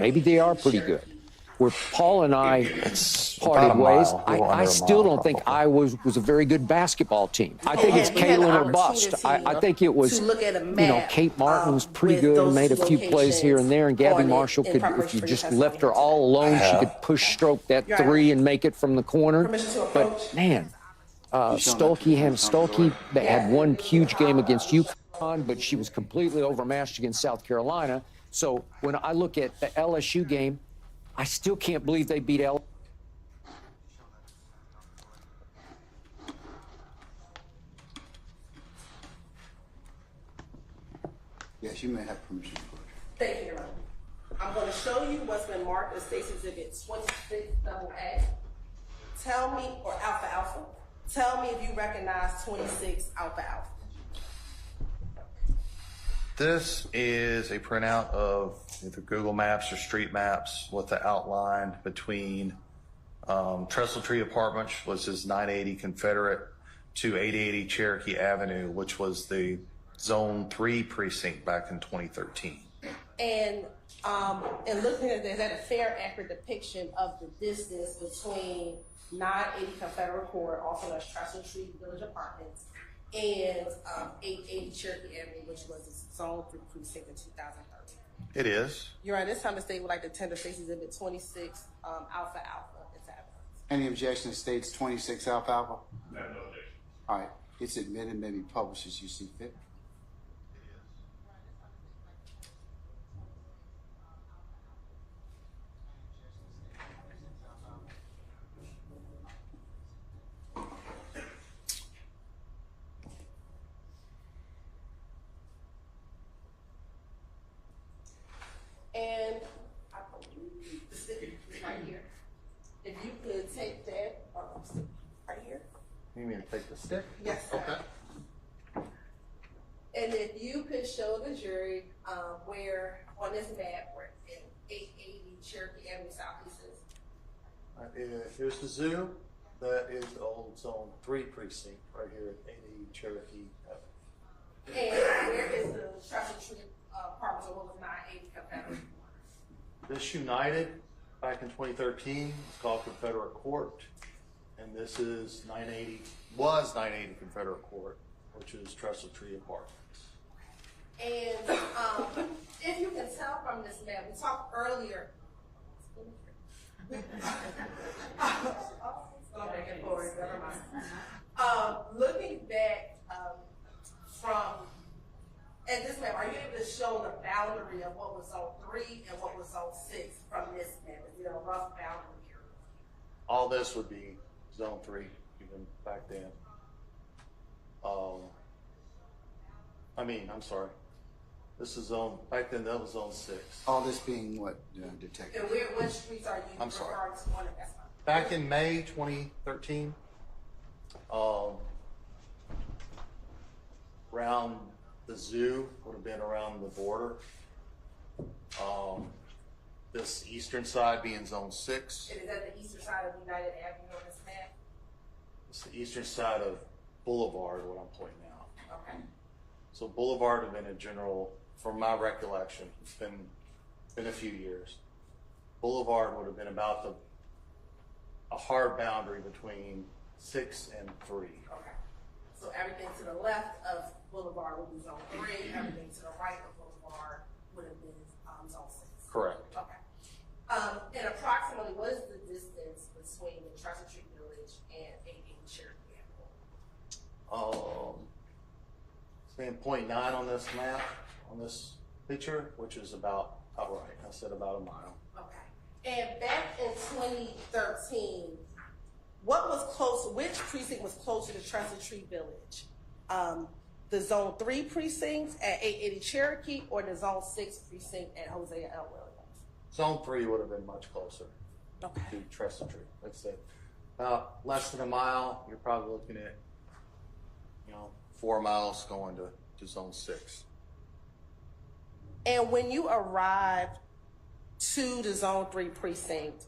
Maybe they are pretty good. Where Paul and I parted ways, I still don't think Iowa was a very good basketball team. I think it's Caitlin or bust. I think it was, Kate Martin was pretty good and made a few plays here and there, and Gabby Marshall could, if you just left her all alone, she could push stroke that three and make it from the corner. But man, Hannah Stuelke had one huge game against UConn, but she was completely overmatched against South Carolina. So when I look at the LSU game, I still can't believe they beat LSU. Yes, you may have permission. Thank you, Your Honor. I'm going to show you what's been marked as State's Exhibit 26AA. Tell me, or Alpha Alpha. Tell me if you recognize 26 Alpha Alpha. This is a printout of either Google Maps or Street Maps with the outline between Trestle Tree Apartments, which is 980 Confederate, to 880 Cherokee Avenue, which was the Zone 3 precinct back in 2013. And looking at this, is that a fair, accurate depiction of the distance between 980 Confederate Court, also known as Trestle Tree Village Apartments, and 880 Cherokee Avenue, which was the Zone 3 precinct in 2013? It is. Your Honor, this time the state would like to tender State's Exhibit 26 Alpha Alpha. It's evidence. Any objection to State's 26 Alpha Alpha? No objection. All right, it's admitted, may be published as you see fit. And I believe the stick is right here. If you could take that right here. You mean to take the stick? Yes, sir. Okay. And if you could show the jury where on this map where in 880 Cherokee Avenue Southeast is. Here's the zoo. That is the old Zone 3 precinct right here at 880 Cherokee Avenue. And where is the Trestle Tree Apartments, or what was 980 Confederate? This United back in 2013 was called Confederate Court, and this is 980 Confederate Court, which is Trestle Tree Apartments. And if you can tell from this map, we talked earlier. Looking back from at this map, are you able to show the boundary of what was Zone 3 and what was Zone 6 from this map? Is it a rough boundary here? All this would be Zone 3, even back then. I'm sorry. This is back then that was Zone 6. All this being what, detective? And what streets are you I'm sorry. referring to on it? That's fine. Back in May 2013, around the zoo would have been around the border. This eastern side being Zone 6. And is that the eastern side of United Avenue on this map? It's the eastern side of Boulevard, what I'm pointing out. Okay. So Boulevard have been a general, from my recollection, it's been a few years. Boulevard would have been about a hard boundary between 6 and 3. Okay. So everything to the left of Boulevard would be Zone 3. Everything to the right of Boulevard would have been Zone 6. Correct. Okay. And approximately, what is the distance between the Trestle Tree Village and 880 Cherokee Avenue? It's been 0.9 on this map, on this picture, which is about right. I said about a mile. Okay. And back in 2013, what was close? Which precinct was closer to Trestle Tree Village? The Zone 3 precinct at 880 Cherokee, or the Zone 6 precinct at Hosea L. Williams? Zone 3 would have been much closer to Trestle Tree. Like I said, about less than a mile. You're probably looking at 4 miles going to Zone 6. And when you arrived to the Zone 3 precinct,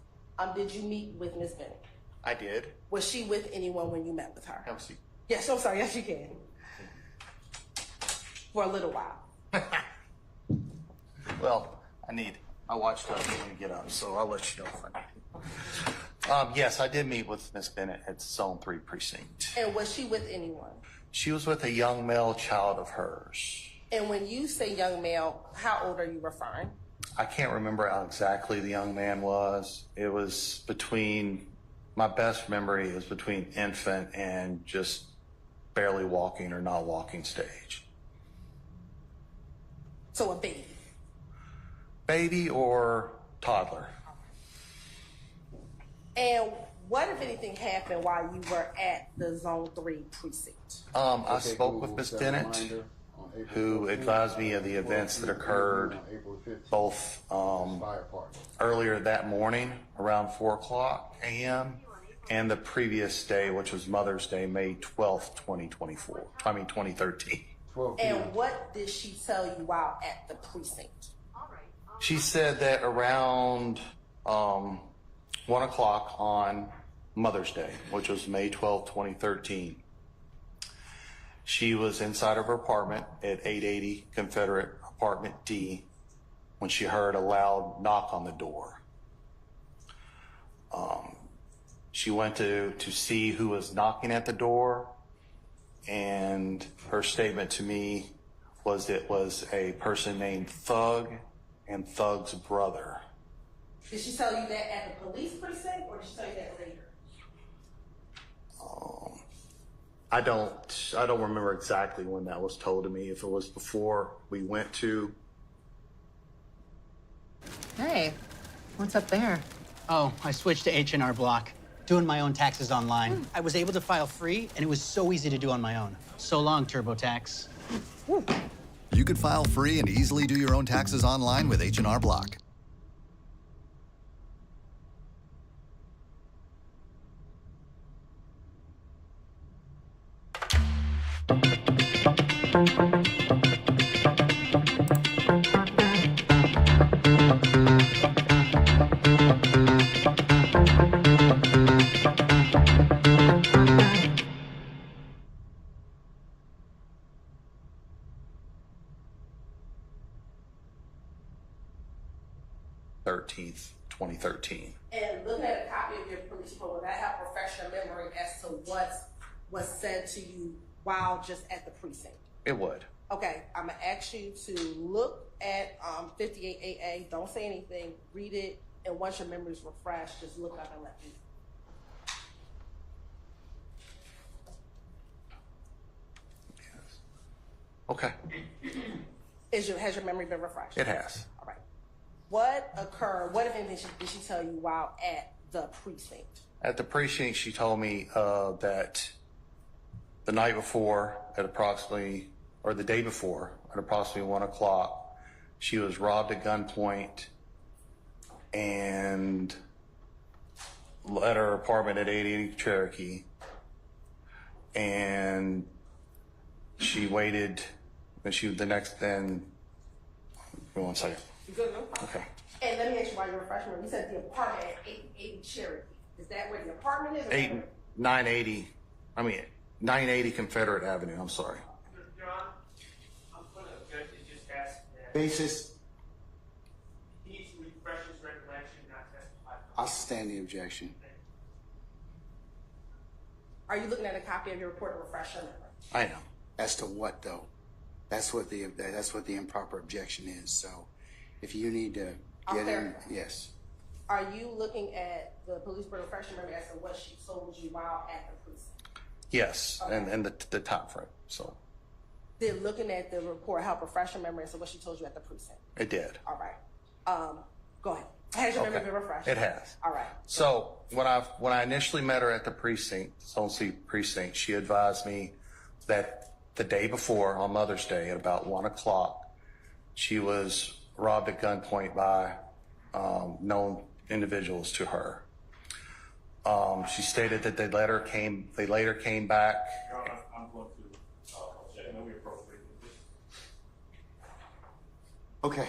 did you meet with Ms. Bennett? I did. Was she with anyone when you met with her? Have a seat. Yes, I'm sorry. Yes, you can. For a little while. Well, I need I watched when you get up, so I'll let you know if I need. Yes, I did meet with Miss Bennett at Zone 3 precinct. And was she with anyone? She was with a young male child of hers. And when you say young male, how old are you referring? I can't remember how exactly the young man was. It was between, my best memory is between infant and just barely walking or not walking stage. So a baby. Baby or toddler. And what, if anything, happened while you were at the Zone 3 precinct? I spoke with Miss Bennett, who advised me of the events that occurred both earlier that morning around 4:00 a.m. and the previous day, which was Mother's Day, May 12th, 2013. And what did she tell you while at the precinct? She said that around 1:00 on Mother's Day, which was May 12th, 2013, she was inside of her apartment at 880 Confederate Apartment D when she heard a loud knock on the door. She went to see who was knocking at the door, and her statement to me was it was a person named Thug and Thug's brother. Did she tell you that at the police precinct, or did she tell you that later? I don't remember exactly when that was told to me, if it was before we went to. Hey, what's up there? Oh, I switched to H&R Block, doing my own taxes online. I was able to file free, and it was so easy to do on my own. So long, TurboTax. You could file free and easily do your own taxes online with H&R Block. th 2013. And looking at a copy of your police report, would that help refresh your memory as to what was said to you while just at the precinct? It would. Okay, I'm gonna ask you to look at 58AA. Don't say anything. Read it, and once your memory's refreshed, just look up and let me know. Okay, Has your memory been refreshed? it has. All right. What occurred? What, if anything, did she tell you while at the precinct? At the precinct, she told me that the night before, at approximately, or the day before, at approximately 1:00, she was robbed at gunpoint and at her apartment at 880 Cherokee. And she waited, and then, give me 1 second. You good? No problem. Okay. And let me ask you why you're refreshing. You said the apartment at 880 Cherokee. Is that where the apartment is? 980 Confederate Avenue, I'm sorry. John, I'm going to object to just ask that. Basis, He needs to refresh his recollection, not testify. I'll stand the objection. Are you looking at a copy of your report to refresh your memory? I am. As to what though? That's what the improper objection is. So if you need to get in, clarify. yes. Are you looking at the police report to refresh your memory as to what she told you while at the precinct? Yes, Okay. and the time frame, so Did looking at the report help refresh your memory as to what she told you at the precinct? it did. All right. Go ahead. Has your memory been refreshed? It has. All right. So when I initially met her at the precinct, Zone C precinct, she advised me that the day before, on Mother's Day, at about 1:00, she was robbed at gunpoint by known individuals to her. She stated that they later came back. I'm going to check. I know we appropriate. Okay.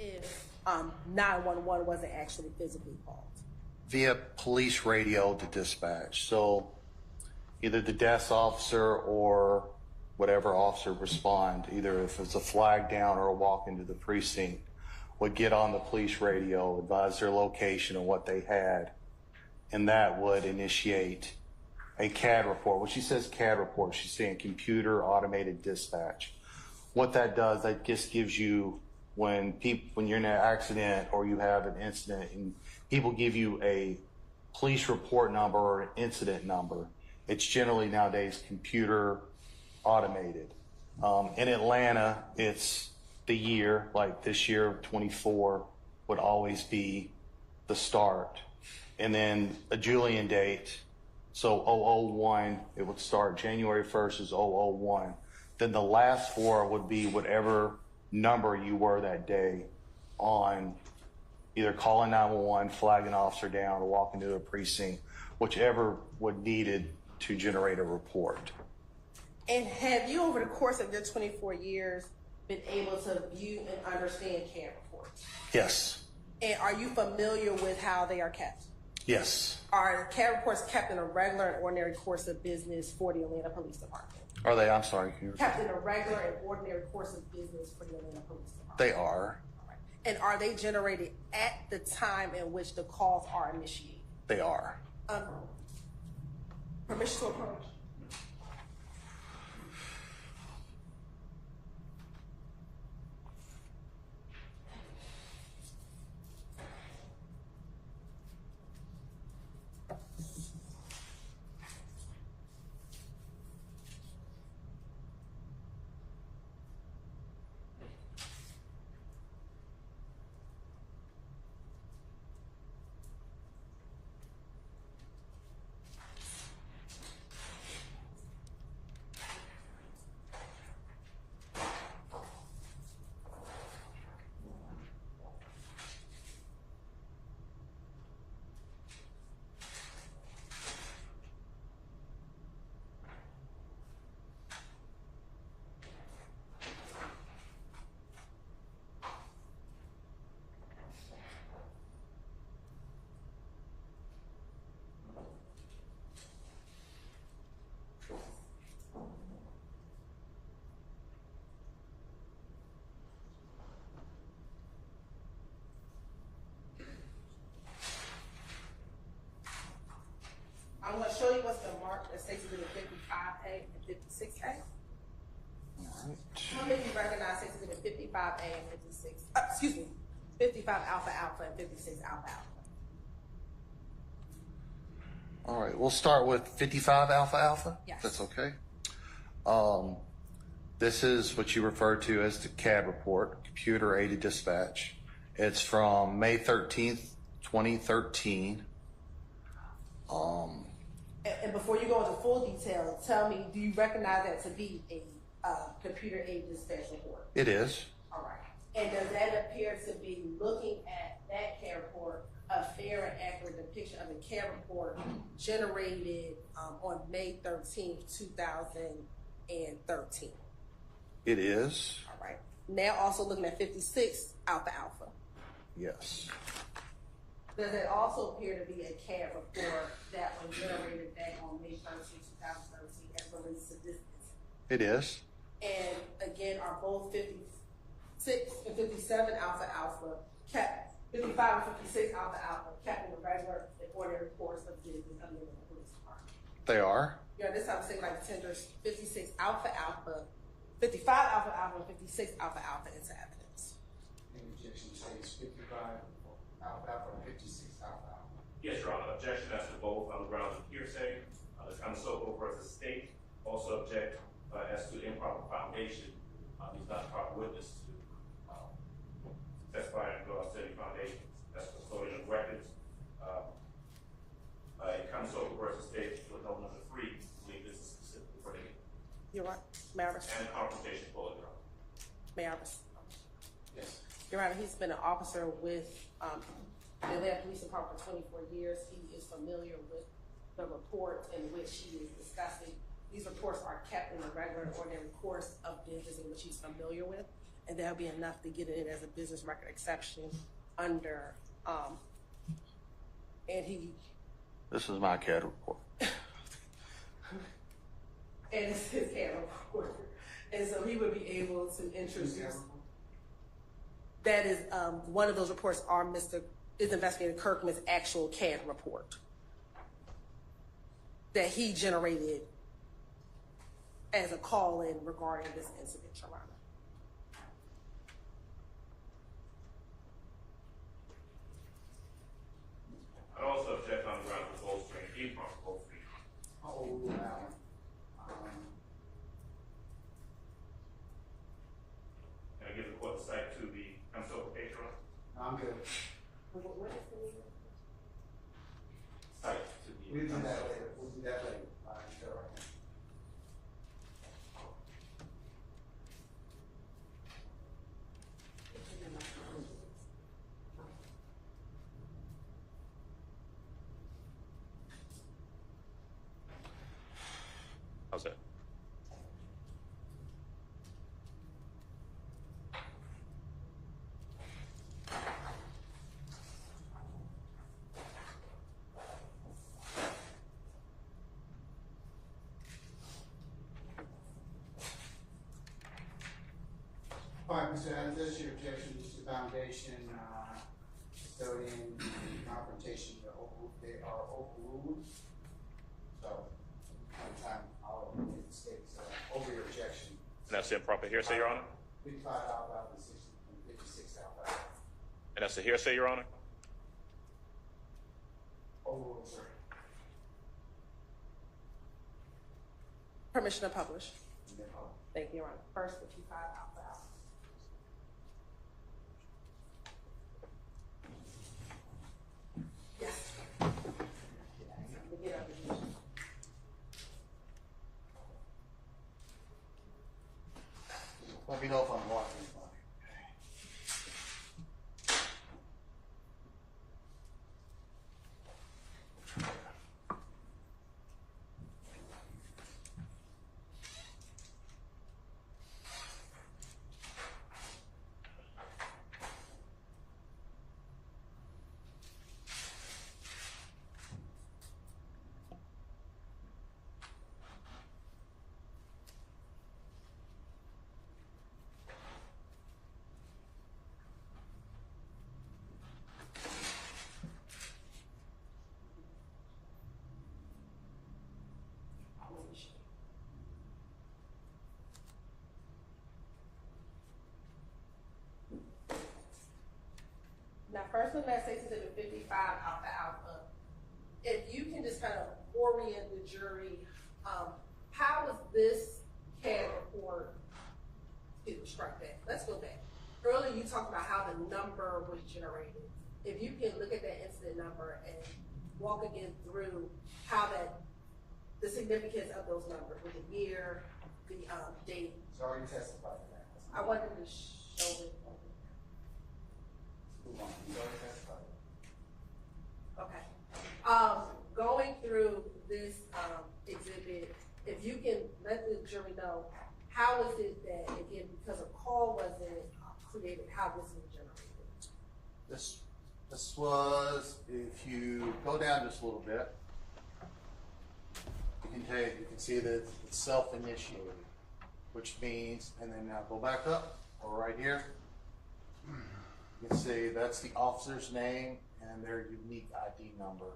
if 911 wasn't actually physically called? Via police radio to dispatch. So either the desk officer or whatever officer respond, either if it's a flag down or a walk into the precinct, would get on the police radio, advise their location and what they had, and that would initiate a CAD report. When she says CAD report, she's saying computer automated dispatch. What that does, that just gives you, when you're in an accident or you have an incident and people give you a police report number or an incident number, it's generally nowadays computer automated. In Atlanta, it's the year, like this year, 24 would always be the start. And then a Julian date, so 001, it would start January 1st is 001. Then the last four would be whatever number you were that day on either calling 911, flagging an officer down, or walking to a precinct, whichever would needed to generate a report. And have you, over the course of your 24 years, been able to view and understand CAD reports? Yes. And are you familiar with how they are kept? Yes. Are CAD reports kept in a regular and ordinary course of business for the Atlanta Police Department? Are they? I'm sorry. Can you repeat? Kept in a regular and ordinary course of business for the Atlanta Police Department? They are. All right. And are they generated at the time in which the calls are initiated? They are. Permission to approach. I'm going to show you what's the mark that states in 55A and 56A. How many of you recognize states in 55A and 56? Excuse me, 55 alpha alpha and 56 alpha alpha. All right. We'll start with 55 alpha alpha. Yes. That's okay. This is what you refer to as the CAD report, computer aided dispatch. It's from May 13th, 2013. And before you go into full detail, tell me, do you recognize that to be a computer aided dispatch report? It is. All right. And does that appear to be, looking at that CAD report, a fair and accurate depiction of the CAD report generated on May 13th, 2013? It is. All right. Now also looking at 56 alpha alpha. Yes. Does it also appear to be a CAD report that was generated back on May 13th, 2013 as relates to this incident? It is. And again, are both 56 and 57 alpha alpha kept, 55 and 56 alpha alpha kept in the regular and ordinary course of business of the Atlanta Police Department? They are. Yeah, this time I'm saying like tenders 56 alpha alpha, 55 alpha alpha, and 56 alpha alpha into evidence. The objection says 55 alpha alpha and 56 alpha alpha. Yes, Your Honor. Objection as to both on the grounds of hearsay. The Kamasoko versus State also object as to improper foundation. He's not a proper witness to testify in regards to any foundations. That's custodian of records. Kamasoko versus State, footnote number 3, I believe this is specifically for the You're right, Maris. and confrontation clause, Your Honor. Maris. Yes. Your Honor, he's been an officer with the Atlanta Police Department for 24 years. He is familiar with the report in which he is discussing. These reports are kept in the regular and ordinary course of business in which he's familiar with. and that'll be enough to get it as a business record exception under, and he, This is my CAD report. and it's his camera recorder. And so he would be able to introduce. That is, one of those reports is Investigator Kirkman's actual CAD report that he generated as a call-in regarding this incident, Your Honor. I'd also object on the grounds of bolstering, improper bolstering. Oh, wow. Can I give the court the site to the Amsopa page, Your Honor? I'm good. What is the name? Site to the. We'll do that later. We'll do that later. All right, go right now. How's that? All right, Mr. Adams, that's your objection, Mr. Foundation, custodian, confrontation, they are overruled. So, time, I'll make the states, over your objection. And that's the improper hearsay, Your Honor? 55 out and 56 out. And that's the hearsay, Your Honor? Overruled, sir. Permission to publish. And then, Thank you, Your Honor. First, 55 out. Yes. Get up. Let me know if I'm watching. Now, first one that says Exhibit 55 out the alpha. If you can just kind of orient the jury, how was this CAD report, strike that, let's go back. Earlier you talked about how the number was generated. If you can look at that incident number and walk again through how the significance of those numbers, with the year, the date. it's already testified to that. I wanted to show it. Move on. It's already testified. Okay. Going through this exhibit, if you can let the jury know, how is it that, again, because a call wasn't created, how this was generated? This was, if you go down just a little bit, you can see that it's self-initiated, which means, and then now go back up, or right here, you can see that's the officer's name and their unique ID number,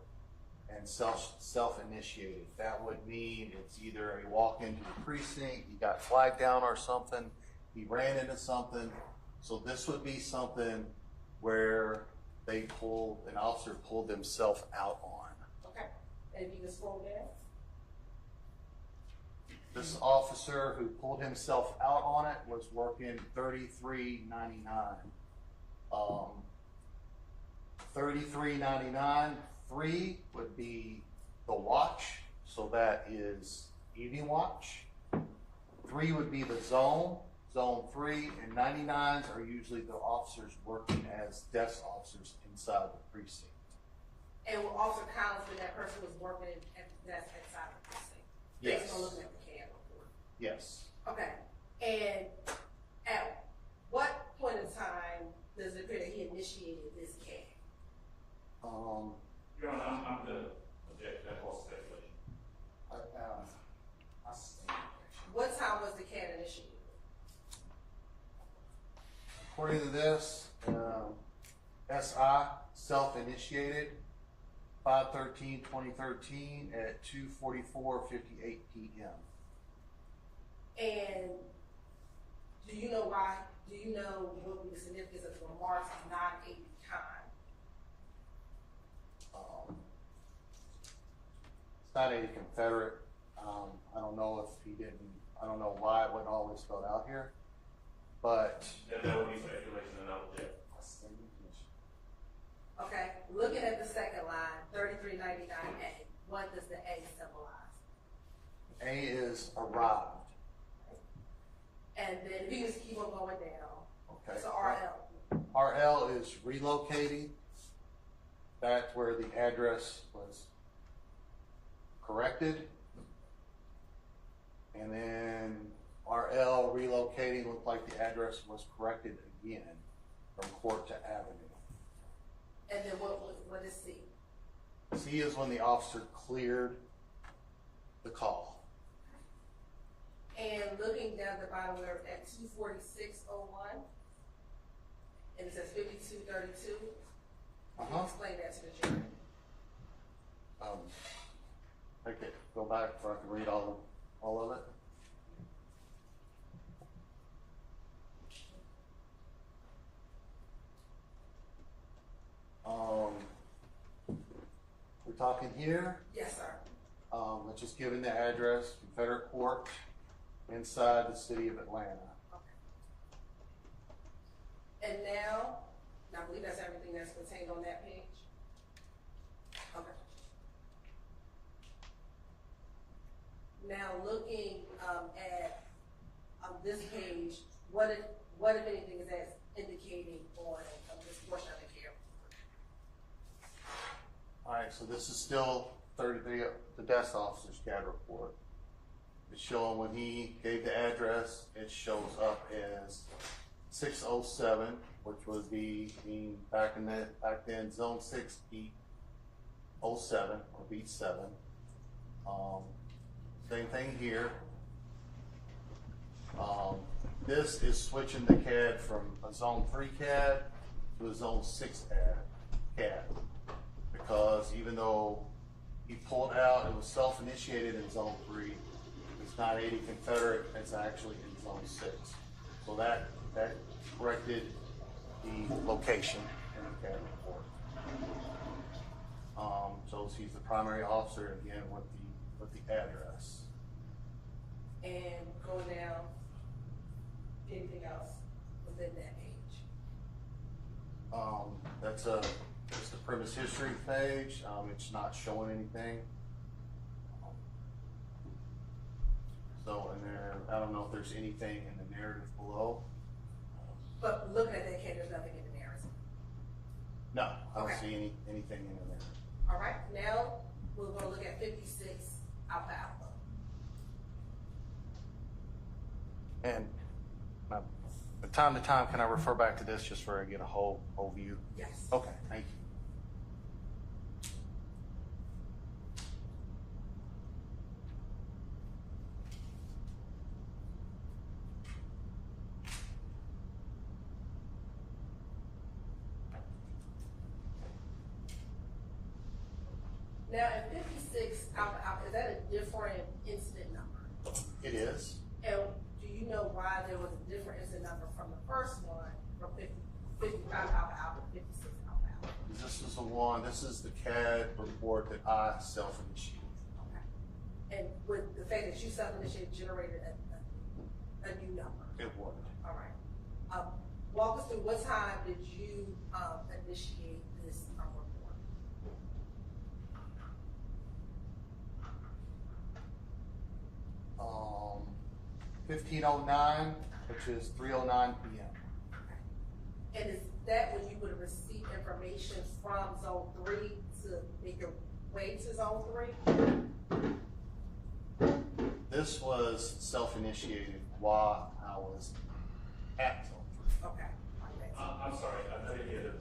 and self-initiated. That would mean it's either he walked into the precinct, he got flagged down or something, he ran into something. So this would be something where an officer pulled themselves out on. Okay. And if you can scroll down. This officer who pulled himself out on it was working 33.99. 33.99. 3 would be the watch, so that is evening watch. 3 would be the zone 3, and 99s are usually the officers working as desk officers inside the precinct. And will also count when that person was working at the desk outside the precinct. Yes. Based on looking at the CAD report. Yes. Okay. And at what initiated this CAD? Your Honor, I'm gonna object to that false speculation. I stand. What time was the CAD initiated? According to this, SI self-initiated 5/13/2013 at 2:44:58 p.m. And do you know why? Do you know what would be the significance of the remarks of 980 kind? It's not a Confederate. I don't know if he didn't. I don't know why it wasn't always spelled out here, but That would be speculation and I'll object. Okay, looking at the second line, 3399A, what does the A symbolize? A is arrived. And then if you just keep on going down, Okay. so RL. RL is relocating. That's where the address was corrected. And then RL relocating looked like the address was corrected again from Court to Avenue. And then what is C? C is when the officer cleared the call. And looking down the bottom, we're at 24601, and it says 5232. Can you explain that to the jury? I could go back so I can read all of it. We're talking here. Yes, sir. It's just giving the address, Confederate Court, inside the city of Atlanta. And now, I believe that's everything that's contained on that page. Okay. Now, looking at this page, what if anything is that indicating on this portion of the care? All right, so this is still 33, the desk officer's CAD report. It's showing when he gave the address, it shows up as 607, which was being back then Zone 6 beat 07 or beat 7. Same thing here. This is switching the CAD from a Zone 3 CAD to a Zone 6 CAD. Because even though he pulled out, it was self-initiated in Zone 3, it's not 80 Confederate, it's actually in Zone 6. So that corrected the location in the CAD report. So he's the primary officer again with the address. And go down, anything else within that page? That's just the premise history page. It's not showing anything. So, and there, I don't know if there's anything in the narrative below. But looking at that, there's nothing in the narrative. No, I don't Okay. see anything in the narrative. All right, now we're going to look at 56 Alpha Alpha. And from time to time, can I refer back to this just for I get a whole view? Yes. Okay, thank you. Now, in 56 Alpha Alpha, is that a different incident number? It is. And do you know why there was a different incident number from the first one, from 55 Alpha Alpha to 56 Alpha Alpha? This is the one, this is the CAD report that I self-initiated. Okay. And with the fact that you self-initiated generated a new number? It would. All right. Walk us through, what time did you initiate this report? 1509, which is 3:09 p.m. And is that when you would have received information from Zone 3 to make your way to Zone 3? This was self-initiated while I was at Zone 3. Okay. I'm sorry, I didn't hear the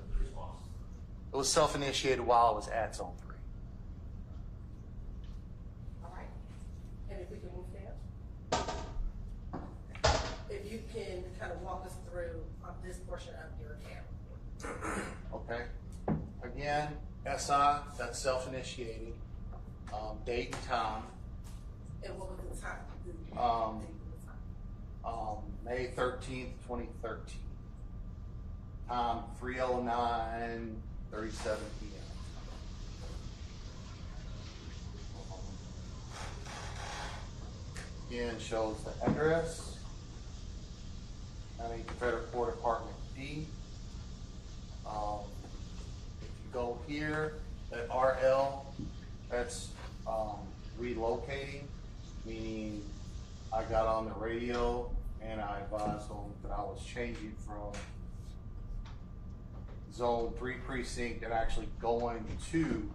It was self-initiated while I was at Zone 3. All right. And if we can move down. If you can kind of walk us through this portion of your account. Okay. Again, SI, that's self-initiated. Date and time. And what was the time? May 13th, 2013. Time 3:09:37 p.m. Again, shows the address. Confederate Court Apartment D. If you go here at RL, that's relocating, meaning I got on the radio and I advised them that I was changing from Zone 3 precinct and actually going to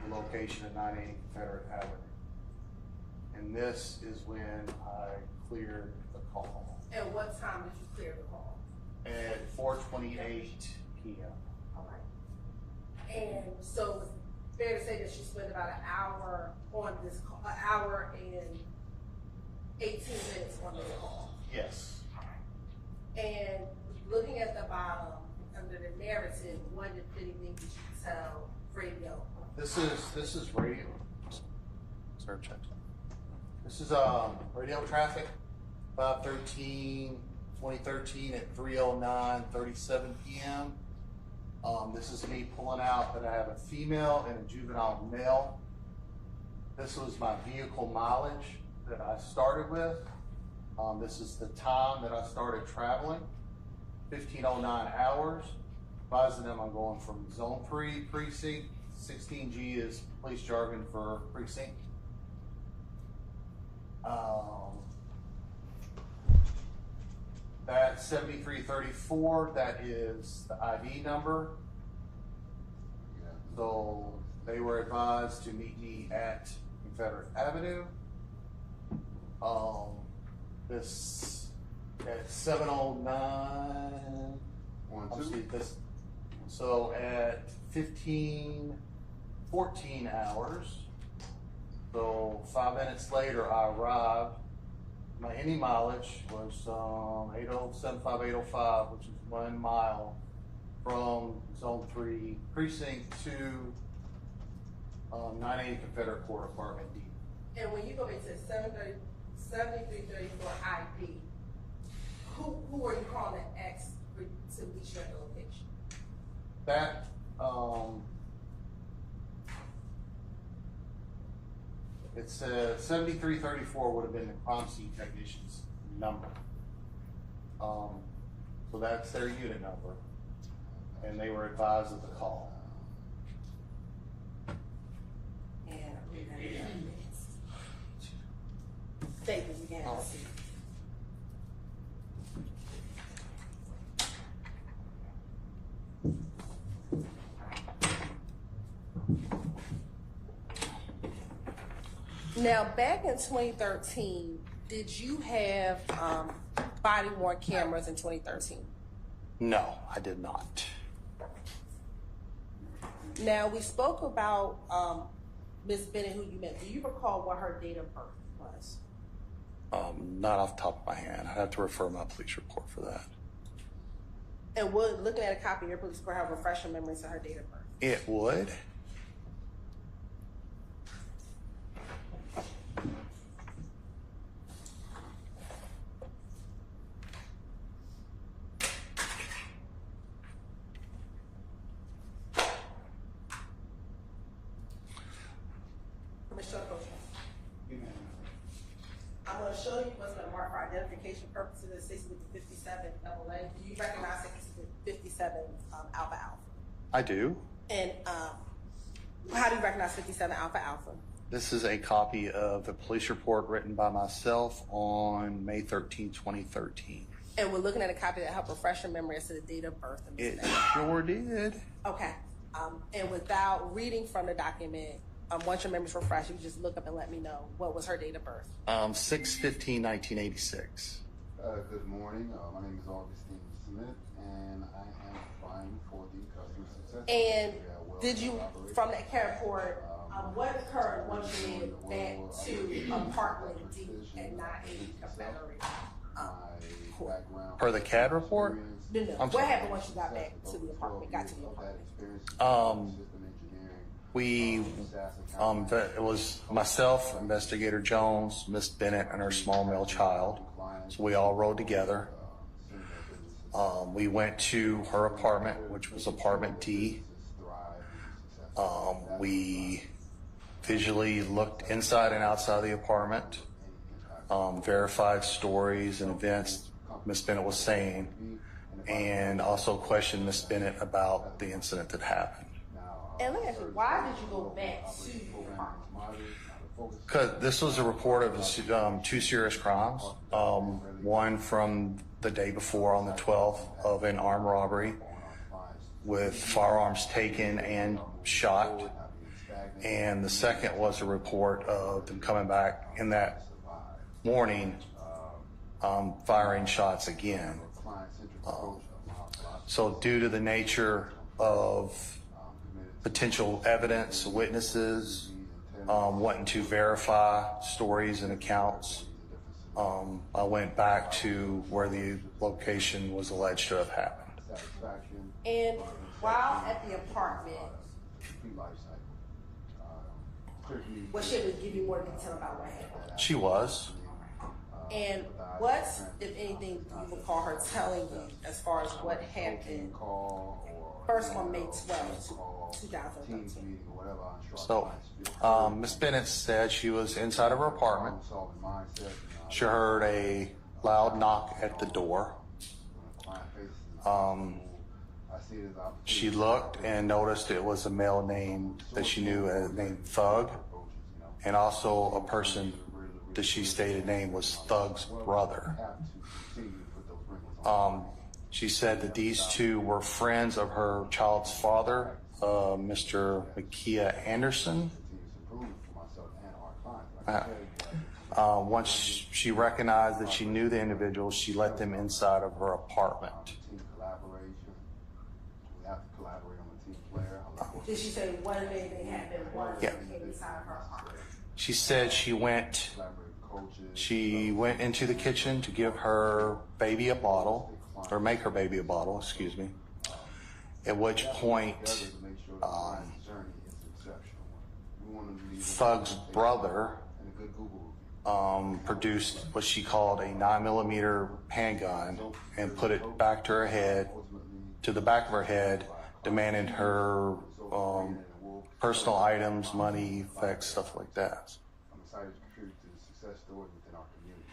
the location at 980 Confederate Avenue. And this is when I cleared the call. And what time did you clear the call? At 4:28 p.m. All right. And so it's fair to say that you spent about an hour on this call, an hour and 18 minutes on this call. Yes. And looking at the bottom, under the narrative, what, if anything, did you tell radio? This is radio. Sir, check. This is radio traffic, 5/13/2013 at 3:09:37 p.m. This is me pulling out that I have a female and a juvenile male. This was my vehicle mileage that I started with. This is the time that I started traveling, 15:09 hours. Advising them I'm going from Zone 3 precinct. 16G is police jargon for precinct. That 7334, that is the ID number. So they were advised to meet me at Confederate Avenue. This at 7:09. So at 15:14 hours. So 5 minutes later, I arrived. My any mileage was 8075805, which is 1 mile from Zone 3 precinct to 980 Confederate Court Apartment D. And when you go back to 7334 ID, who are you calling to ask to reach your location? That it said 7334 would have been the crime scene technician's number. So that's their unit number, and they were advised of the call. And we're gonna be 10 minutes. Thank you again. Now, back in 2013, did you have body worn cameras in 2013? No, I did not. Now, we spoke about Ms. Bennett, who you met. Do you recall what her date of birth was? Not off the top of my head. I'd have to refer to my police report for that. And would looking at a copy of your police report have refreshing memories of her date of birth? It would. Mr. Coach, I'm going to show you what's going to mark for identification purposes at 6 with the 57 AA. Do you recognize 57 Alpha Alpha? I do. And how do you recognize 57 Alpha Alpha? This is a copy of the police report written by myself on May 13, 2013. And we're looking at a copy that helped refresh your memory as to the date of birth. And It sure did. Okay. And without reading from the document, once your memory's refreshed, you can just look up and let me know what was her date of birth. 6/15/1986. Good morning. My name is Augustine Smith, and I am applying for the customer success. And did you, from that CAD report, what occurred once you made it back to apartment D at 980 Confederate Court? Per the CAD report? No, no. I'm What sorry. happened once you got back to the apartment? Got to the apartment. It was myself, Investigator Jones, Miss Bennett, and her small male child. So we all rode together. We went to her apartment, which was apartment D. We visually looked inside and outside the apartment, verified stories and events Miss Bennett was saying, and also questioned Miss Bennett about the incident that happened. And let me ask you, why did you go back to the apartment? Because this was a report of two serious crimes. One from the day before on the 12th of an armed robbery with firearms taken and shot. And the second was a report of them coming back in that morning, firing shots again. So due to the nature of potential evidence, witnesses, wanting to verify stories and accounts, I went back to where the location was alleged to have happened. And while at the apartment, was she able to give you more detail about what happened? She was. And what, if anything, do you recall her telling you as far as what happened first on May 12th, 2013? So, Miss Bennett said she was inside of her apartment. She heard a loud knock at the door. She looked and noticed it was a male named that she knew as named Thug, and also a person that she stated name was Thug's brother. She said that these two were friends of her child's father, Mr. Makia Anderson. Once she recognized that she knew the individuals, she let them inside of her apartment. Did she say one day they happened, one day they came inside her apartment? She said she went into the kitchen to give her baby a bottle, or make her baby a bottle, excuse me. At which point, Thug's brother produced what she called a 9mm handgun and put it back to her head, to the back of her head, demanding her personal items, money, effects, stuff like that. I'm excited to contribute to the success story within our community.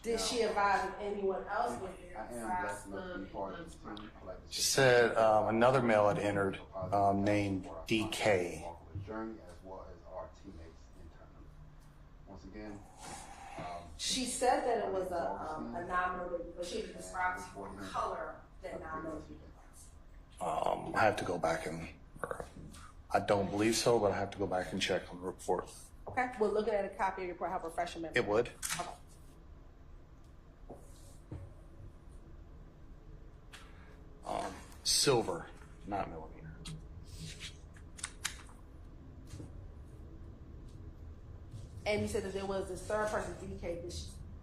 Did she advise anyone else with it? I am blessed enough to be part of this team. She said another male had entered named DK. Journey as well as our teammates internally. Once again, She said that it was a 9mm, but she didn't describe the color that 9mm was. I have to go back and, I don't believe so, but I have to go back and check on the report. Okay, we're looking at a copy of your report, have a refresher memory. It would. Okay. Silver, 9mm. And you said that there was this third person, DK.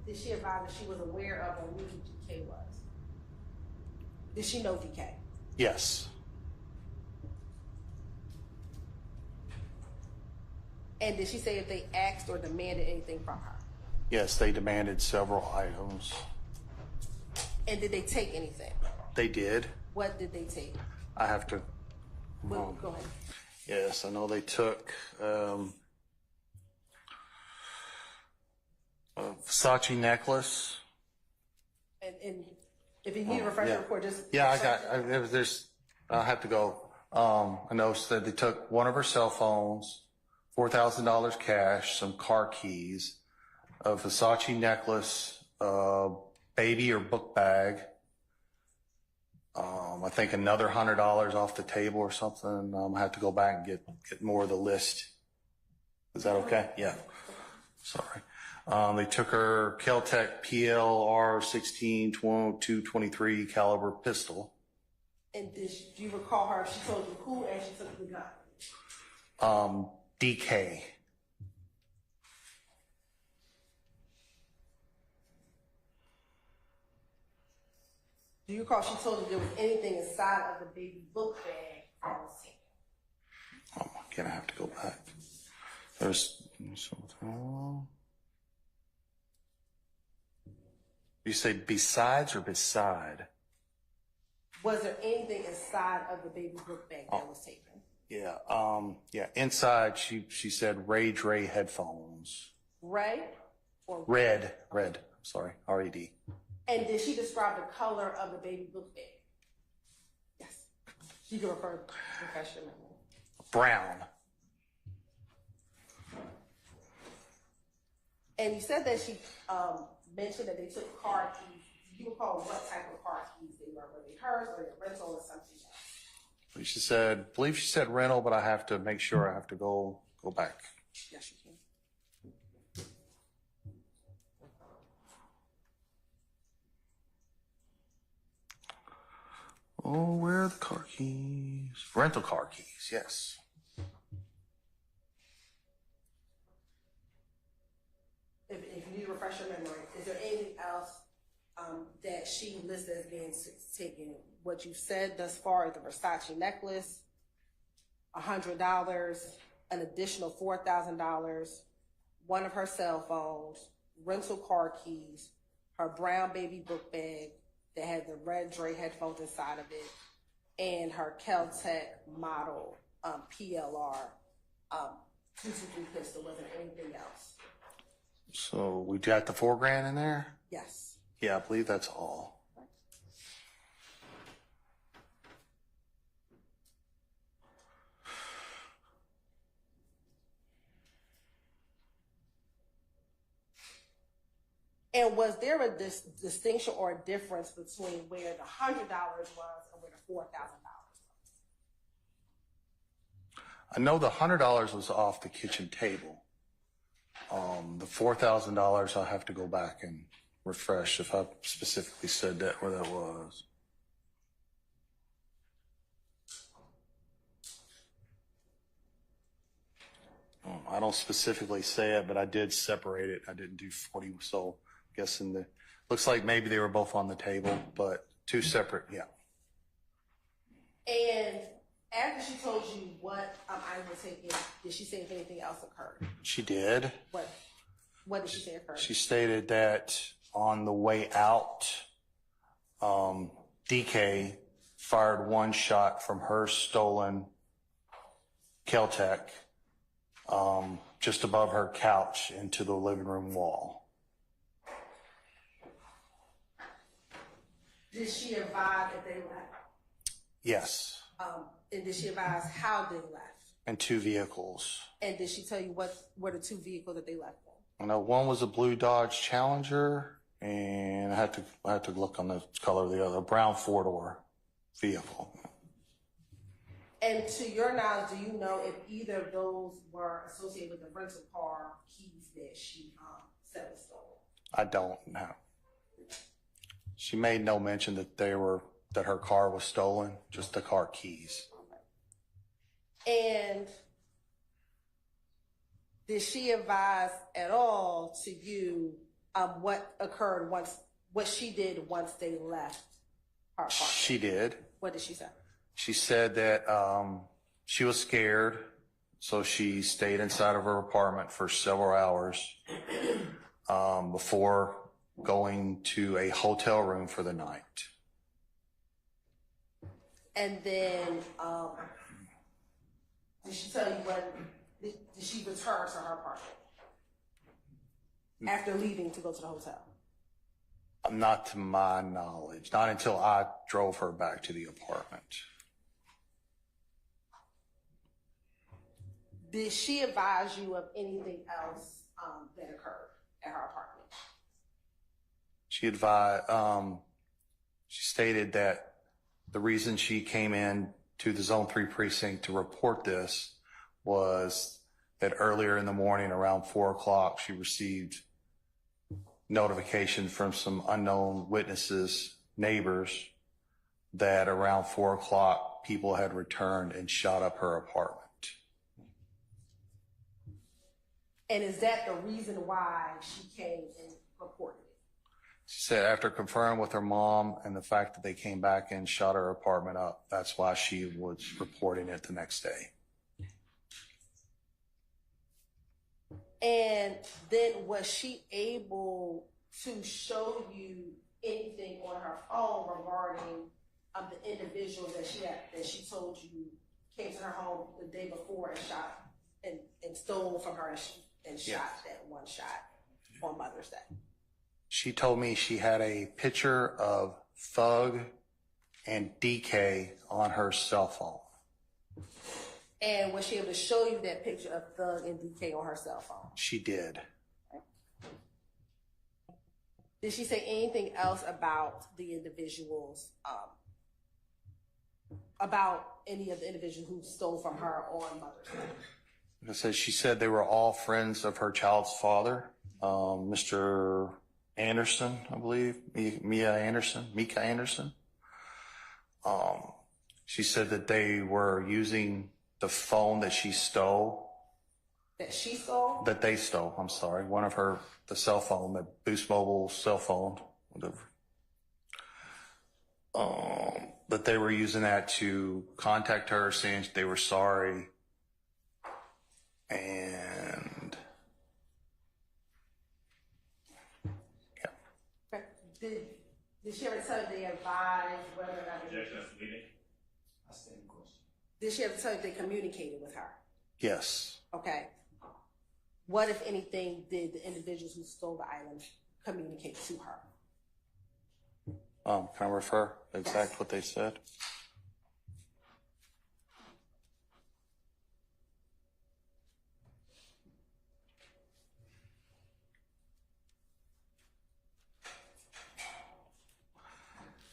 Did she advise that she was aware of or knew who DK was? Did she know DK? Yes. And did she say if they asked or demanded anything from her? Yes, they demanded several items. And did they take anything? They did. What did they take? I have to. Well, go ahead. Yes, I know they took a Versace necklace. And if you need a refresher report, just I have to go. I know that they took one of her cell phones, $4,000 cash, some car keys, a Versace necklace, baby or book bag. I think another $100 off the table or something. I have to go back and get more of the list. Is that okay? Yeah. Sorry. They took her Kel-Tec PLR 16 223 caliber pistol. And do you recall her? She told you who and she took the gun. DK. Do you recall she told you there was anything inside of the baby book bag that was taken? Oh, again, I have to go back. There's. You say besides or beside? Was there anything inside of the baby book bag that was taken? Yeah. Yeah. Inside, she said Rage Ray headphones. Ray or Red. I'm sorry. RED. And did she describe the color of the baby book bag? Yes. She can refresh your memory. Brown. And you said that she mentioned that they took car keys. Do you recall what type of car keys they were? Were they hers or their rental or something else? She said, I believe she said rental, but I have to make sure I have to go back. Yes, you can. Oh, where are the car keys? Rental car keys, yes. If you need to refresh your memory, is there anything else that she listed as being taken? What you said thus far, the Versace necklace, $100, an additional $4,000, one of her cell phones, rental car keys, her brown baby book bag that had the red Dre headphones inside of it, and her Kel-Tec model PLR 223 pistol. Was there anything else? So we got the $4,000 in there? Yes. Yeah, I believe that's all. And was there a distinction or a difference between where the $100 was and where the $4,000 was? I know the $100 was off the kitchen table. The $4,000, I'll have to go back and refresh if I specifically said that where that was. I don't specifically say it, but I did separate it. I didn't do 40, so I'm guessing looks like maybe they were both on the table, but two separate, yeah. And after she told you what items were taken, did she say if anything else occurred? She did. What did she say occurred? She stated that on the way out, DK fired one shot from her stolen Kel-Tec just above her couch into the living room wall. Did she advise that they left? Yes. And did she advise how they left? And two vehicles. And did she tell you what were the two vehicles that they left in? I know one was a blue Dodge Challenger, and I had to look on the color of the other, brown four-door vehicle. And to your knowledge, do you know if either of those were associated with the rental car keys that she said was stolen? I don't know. She made no mention that her car was stolen, just the car keys. And did she advise at all to you what occurred what she did once they left her apartment? She did. What did she say? She said that she was scared, so she stayed inside of her apartment for several hours before going to a hotel room for the night. And then did she tell you when did she return to her apartment after leaving to go to the hotel? Not to my knowledge, not until I drove her back to the apartment. Did she advise you of anything else that occurred at her apartment? She advised, she stated that the reason she came in to the Zone 3 precinct to report this was that earlier in the morning around 4 o'clock, she received notification from some unknown witnesses, neighbors, that around 4 o'clock people had returned and shot up her apartment. And is that the reason why she came and reported it? She said after conferring with her mom and the fact that they came back and shot her apartment up, that's why she was reporting it the next day. And then was she able to show you anything on her phone regarding the individual that she told you came to her home the day before and shot and stole from her and shot that one shot on Mother's Day? She told me she had a picture of Thug and DK on her cell phone. And was she able to show you that picture of Thug and DK on her cell phone? She did. Did she say anything else about the individuals, about any of the individuals who stole from her on Mother's Day? She said they were all friends of her child's father, Mr. Anderson, I believe, Mika Anderson. She said that they were using the phone that she stole. That she stole? That they stole, I'm sorry. The cell phone, the Boost Mobile cell phone, whatever. That they were using that to contact her, saying they were sorry. And yeah. Did she ever tell you they advised whether or not Objection at the meeting. Did she ever tell you they communicated with her? Yes. Okay. What, if anything, did the individuals who stole the items communicate to her? Can I refer exactly what they said?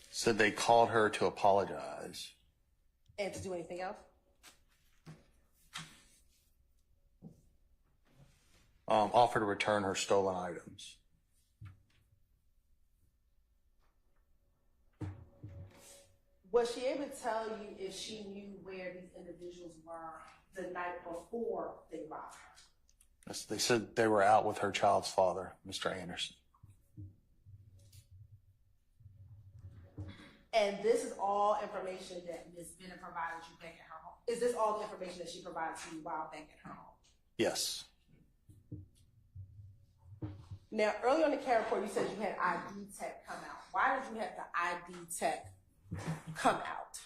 Said they called her to apologize. And to do anything else? Offer to return her stolen items. Was she able to tell you if she knew where these individuals were the night before they robbed her? Yes, they said they were out with her child's father, Mr. Anderson. And this is all information that Ms. Bennett provided you back at her home. Is this all the information that she provided to you while back at her home? Yes. Now, earlier on the CARE report, you said you had ID tech come out. Why did you have the ID tech come out?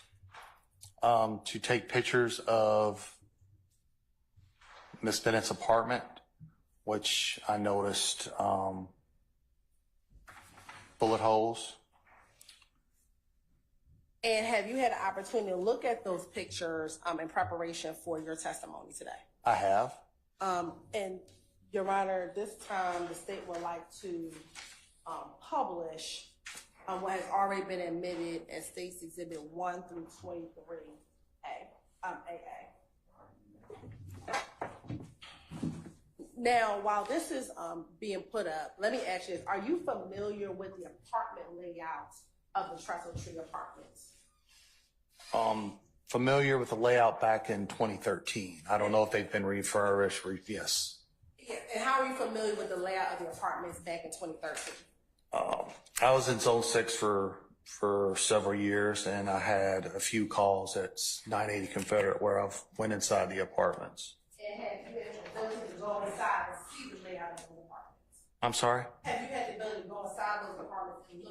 To take pictures of Miss Bennett's apartment, which I noticed bullet holes. And have you had an opportunity to look at those pictures in preparation for your testimony today? I have. And Your Honor, this time the state would like to publish what has already been admitted as State's Exhibit 1 through 23A, AA. Now, while this is being put up, let me ask you this. Are you familiar with the apartment layout of the Trestle Tree Apartments? Familiar with the layout back in 2013. I don't know if they've been refurbished. Yes. Yeah, and how are you familiar with the layout of the apartments back in 2013? I was in Zone 6 for several years, and I had a few calls at 980 Confederate where I went inside the apartments. And have you had the ability to go inside and see the layout of those apartments? I'm sorry? Have you had the ability to go inside those apartments and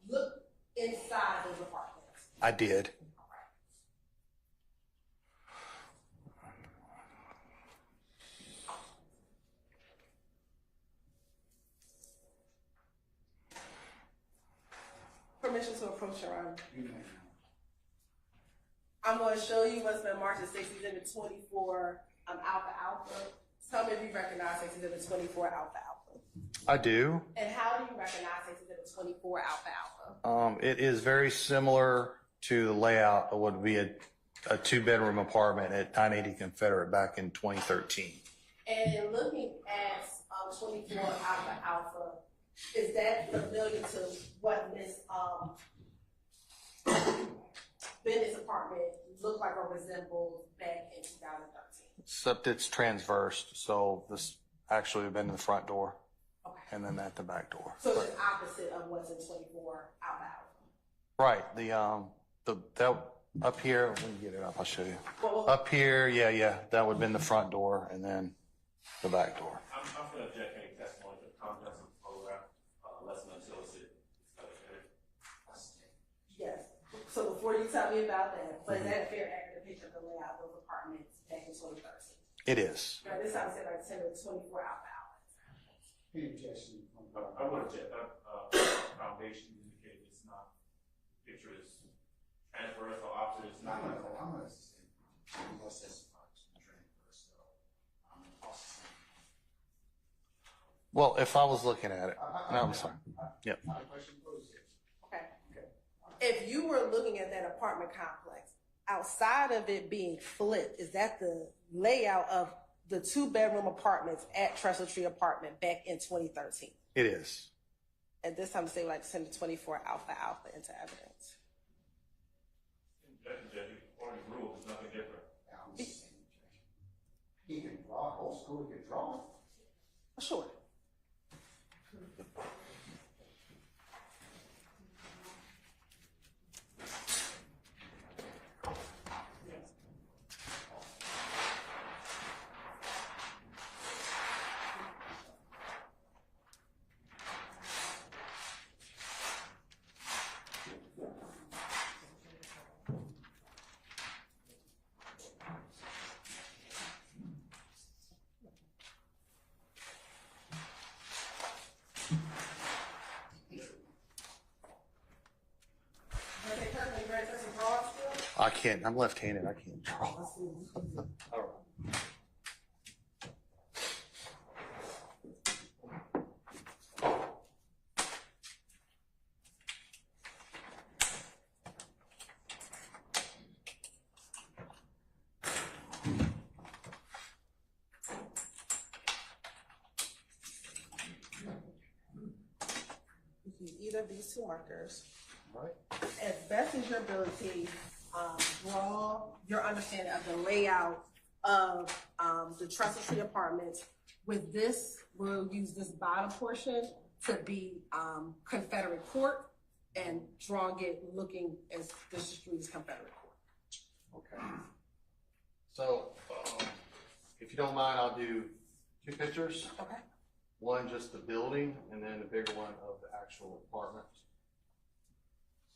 look inside those apartments? I did. Permission to approach, Your Honor. I'm going to show you what's been marked as State's Exhibit 24 Alpha. Tell me if you recognize State's Exhibit 24 Alpha. I do. And how do you recognize State's Exhibit 24 Alpha? It is very similar to the layout of what would be a two-bedroom apartment at 980 Confederate back in 2013. And in looking at 24 Alpha, Is that familiar to what Ms. Bennett's apartment looked like or resembled back in 2013? Except it's transverse, so this actually would have been in the front door Okay. and then at the back door. So it's just opposite of what's in 24 outbound. Right, that up here, let me get it up, I'll show you. Well, Up here, yeah, that would have been the front door and then the back door. I'm going to object any testimony to the contents of the photograph, unless and until it's yes. So before you tell me about that, but is that a fair accurate depiction of the layout of those apartments back in 2013? It is. Now, this house said like 10 to 24 outbound. Any objection? I would object. That foundation indicated it's not, picture is transverse or opposite. It's not. I'm gonna say, unless that's transverse, so, also. Well, if I was looking at it, no, I'm sorry. Yep. My question posed. Okay. If you were looking at that apartment complex, outside of it being flipped, is that the layout of the 2-bedroom apartments at Trestle Tree Apartment back in 2013? It is. At this time, say like 10 to 24 alpha into evidence. Judge, according to rules, it's nothing different. I'm just saying, he can draw, old school, he can draw. Sure. I can't, I'm left-handed, I can't draw. All right. Either of these two markers. Right. As best as your ability, draw your understanding of the layout of the Trestle Tree Apartments. With this, we'll use this bottom portion to be Confederate Court, and drawing it looking as the street is Confederate Court. Okay. So, if you don't mind, I'll do 2 pictures. Okay. One just the building, and then the bigger one of the actual apartment.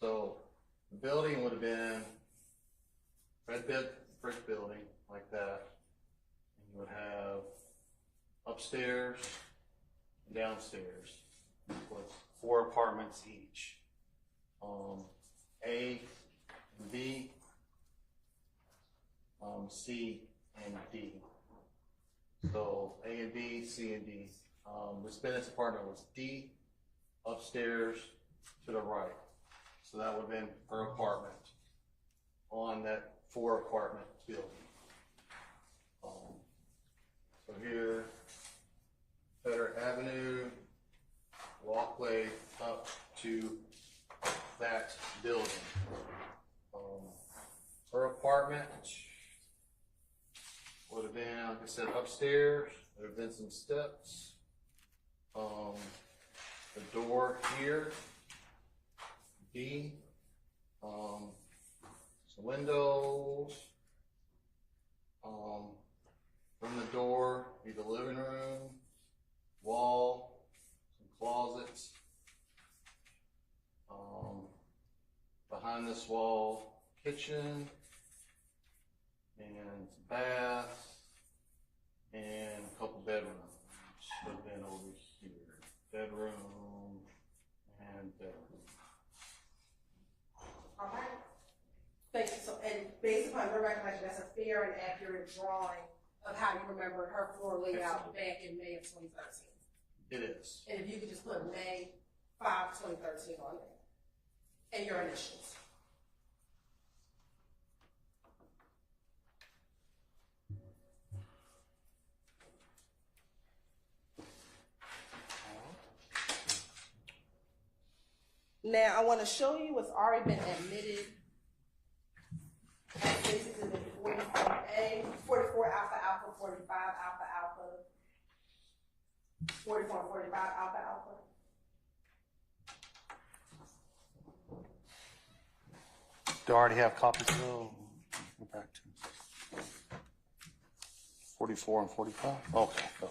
So the building would have been red brick building like that. And you would have upstairs and downstairs with 4 apartments each. A and B, C and D. So A and B, C and D. Ms. Bennett's apartment was D, upstairs to the right. So that would have been her apartment on that 4 apartment building. So here, Federer Avenue, walkway up to that building. Her apartment would have been, like I said, upstairs. There would have been some steps. The door here, B, some windows, from the door, be the living room, wall, some closets, behind this wall, kitchen, and bath, and a couple bedrooms. Should have been over here. Bedroom and bedroom. All right. Thank you. So, and based upon your recollection, that's a fair and accurate drawing of how you remember her floor layout back in May of 2013. It is. And if you could just put May 5, 2013 on there. And your initials. Now, I want to show you what's already been admitted as State's Exhibit 44A, 44 alpha alpha, 45 alpha alpha, 44 and 45 alpha alpha. Do I already have copies of those? Go back to 44 and 45? Okay, go.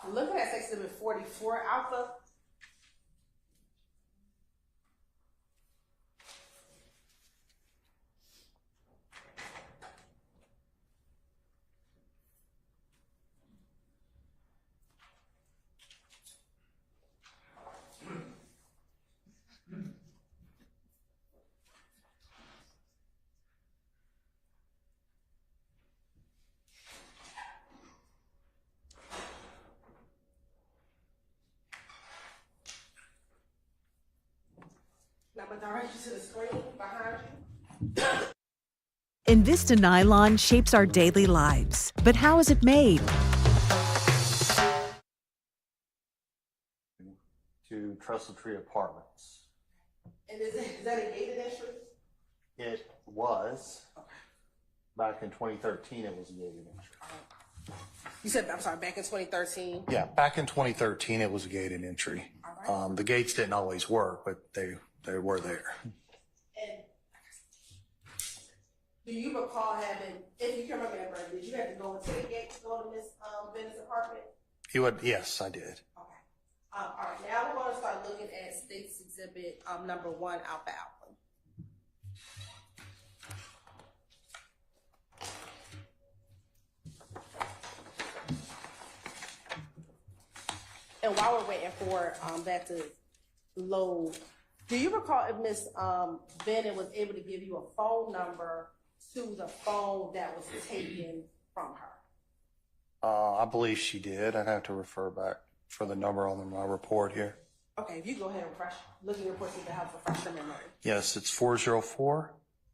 Looking at State's Exhibit 44 alpha. Now I'm gonna direct you to the screen behind you. Invista Nylon shapes our daily lives. But how is it made? To Trestle Tree Apartments. And is that a gated entry? It was, back in 2013, it was a gated entry. You said, I'm sorry, back in 2013. Yeah, back in 2013, it was a gated entry. The gates didn't always work, but they were there. And do you recall having, if you can remember, did you have to go into the gate to go to Miss Bennett's apartment? Yes, I did. Okay. All right, now we're going to start looking at State's Exhibit number 1, alpha alpha. And while we're waiting for that to load, do you recall if Miss Bennett was able to give you a phone number to the phone that was taken from her? I believe she did. I'd have to refer back for the number on my report here. Okay, if you go ahead and look at your report, see if it helps refresh your memory. Yes, it's 404